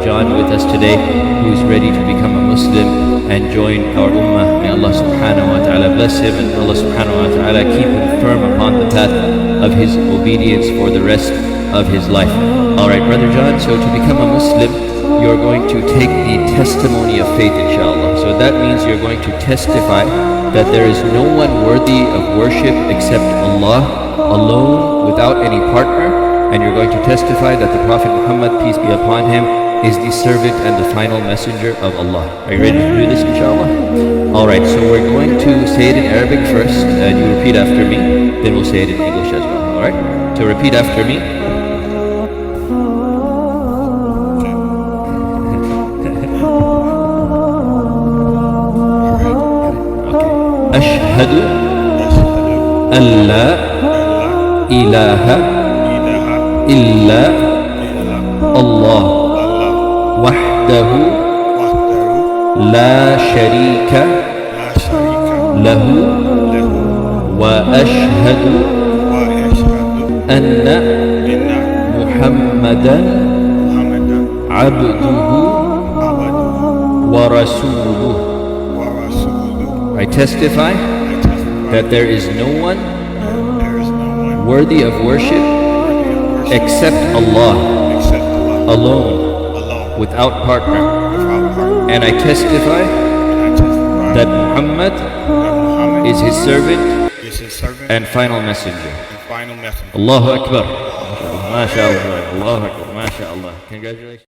Jon with us today, who is ready to become a Muslim and join our ummah. May Allah subhanahu wa ta'ala bless him, and Allah subhanahu wa ta'ala keep him firm upon the path of his obedience for the rest of his life. Alright, Brother Jon, so to become a Muslim, you're going to take the testimony of faith, inshallah. So that means you're going to testify that there is no one worthy of worship except Allah alone, without any partner. And you're going to testify that the Prophet Muhammad, peace be upon him, is the servant and the final messenger of Allah. Are you ready to do this, inshallah? Alright, so we're going to say it in Arabic first, and you repeat after me, then we'll say it in English as well. Alright? So repeat after me. أشهد أن لا إله إلا الله وحده لا شريك له وأشهد أن محمدا عبده ورسوله. I testify that there is no one worthy of worship except Allah alone, without partner. And I testify that Muhammad is his servant and final messenger. Allahu Akbar. MashaAllah. Allahu Akbar. MashaAllah. Congratulations.